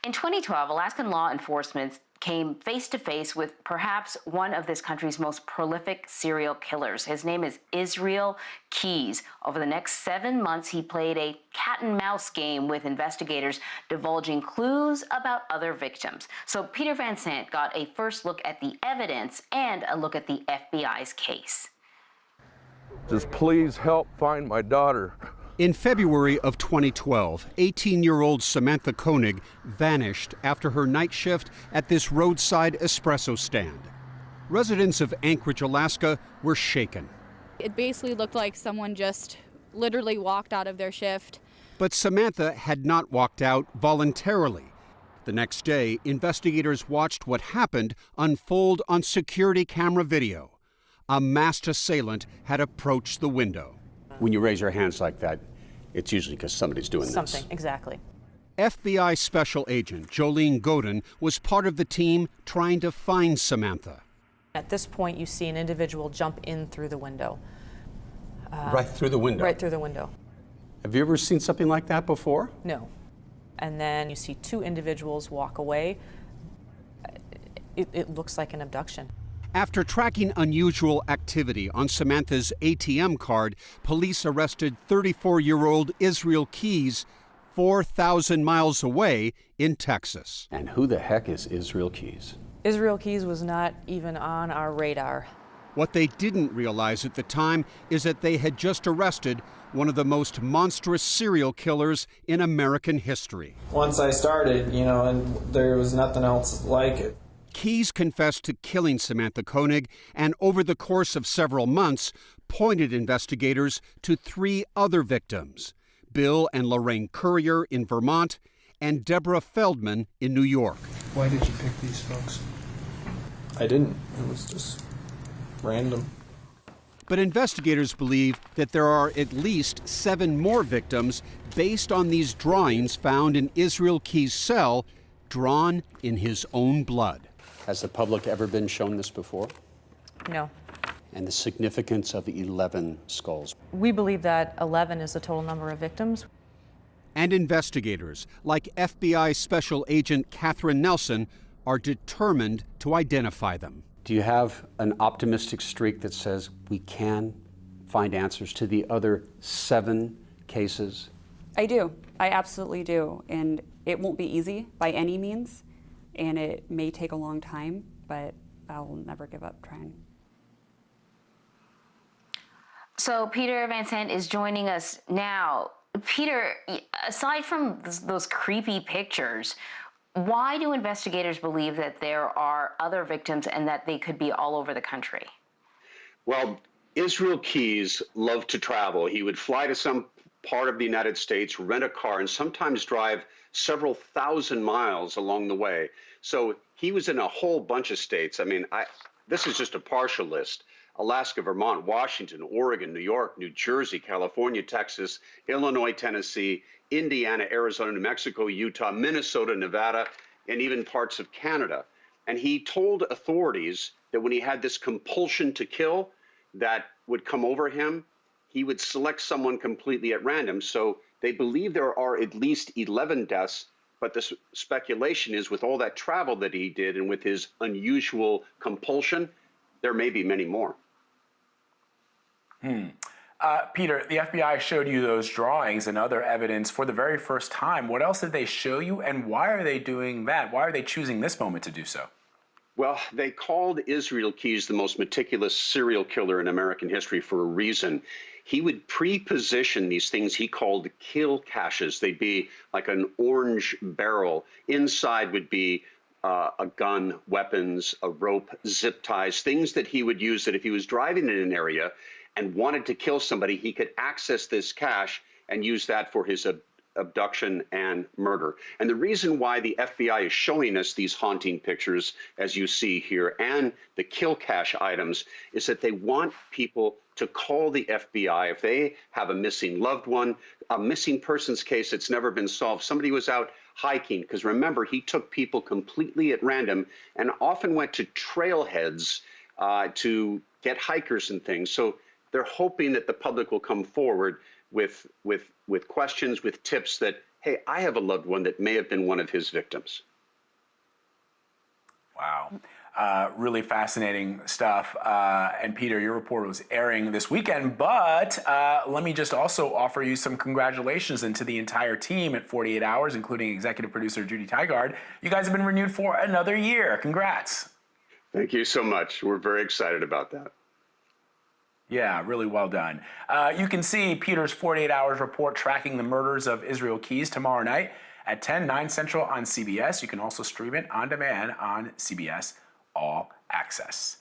In 2012, Alaskan law enforcement came face to face with perhaps one of this country's most prolific serial killers. His name is Israel Keyes. Over the next 7 months, he played a cat and mouse game with investigators, divulging clues about other victims. So Peter Van Sant got a first look at the evidence and a look at the FBI's case. Just please help find my daughter. In February of 2012, 18-year-old Samantha Koenig vanished after her night shift at this roadside espresso stand. Residents of Anchorage, Alaska were shaken. It basically looked like someone just literally walked out of their shift. But Samantha had not walked out voluntarily. The next day, investigators watched what happened unfold on security camera video. A masked assailant had approached the window. When you raise your hands like that, it's usually because somebody's doing something. this. Exactly. FBI Special Agent Jolene Godin was part of the team trying to find Samantha. At this point, you see an individual jump in through the window. Right through the window? Right through the window. Have you ever seen something like that before? No. And then you see two individuals walk away. It looks like an abduction. After tracking unusual activity on Samantha's ATM card, police arrested 34-year-old Israel Keyes 4,000 miles away in Texas. And who the heck is Israel Keyes? Israel Keyes was not even on our radar. What they didn't realize at the time is that they had just arrested one of the most monstrous serial killers in American history. Once I started, and there was nothing else like it. Keyes confessed to killing Samantha Koenig and over the course of several months pointed investigators to 3 other victims, Bill and Lorraine Currier in Vermont and Deborah Feldman in New York. Why did you pick these folks? I didn't. It was just random. But investigators believe that there are at least 7 more victims based on these drawings found in Israel Keyes' cell, drawn in his own blood. Has the public ever been shown this before? No. And the significance of 11 skulls? We believe that 11 is the total number of victims. And investigators, like FBI Special Agent Catherine Nelson, are determined to identify them. Do you have an optimistic streak that says we can find answers to the other 7 cases? I do. I absolutely do. And it won't be easy by any means. And it may take a long time, but I'll never give up trying. So Peter Van Sant is joining us now. Peter, aside from those creepy pictures, why do investigators believe that there are other victims and that they could be all over the country? Well, Israel Keyes loved to travel. He would fly to some part of the United States, rent a car, and sometimes drive several thousand miles along the way. So he was in a whole bunch of states. I mean, this is just a partial list. Alaska, Vermont, Washington, Oregon, New York, New Jersey, California, Texas, Illinois, Tennessee, Indiana, Arizona, New Mexico, Utah, Minnesota, Nevada, and even parts of Canada. And he told authorities that when he had this compulsion to kill that would come over him, he would select someone completely at random. So they believe there are at least 11 deaths, but the speculation is with all that travel that he did and with his unusual compulsion, there may be many more. Peter, the FBI showed you those drawings and other evidence for the very first time. What else did they show you, and why are they doing that? Why are they choosing this moment to do so? Well, they called Israel Keyes the most meticulous serial killer in American history for a reason. He would pre-position these things he called kill caches. They'd be like an orange barrel. Inside would be a gun, weapons, a rope, zip ties, things that he would use that if he was driving in an area and wanted to kill somebody, he could access this cache and use that for his abduction and murder. And the reason why the FBI is showing us these haunting pictures, as you see here, and the kill cache items, is that they want people to call the FBI if they have a missing loved one, a missing persons case that's never been solved. Somebody was out hiking, because remember, he took people completely at random and often went to trailheads to get hikers and things. So they're hoping that the public will come forward with questions, with tips that, hey, I have a loved one that may have been one of his victims. Wow. Really fascinating stuff. And Peter, your report was airing this weekend, but let me just also offer you some congratulations and to the entire team at 48 Hours, including executive producer Judy Tygard. You guys have been renewed for another year. Congrats. Thank you so much. We're very excited about that. Yeah, really well done. You can see Peter's 48 Hours report tracking the murders of Israel Keys tomorrow night at 9 Central on CBS. You can also stream it on demand on CBS All Access.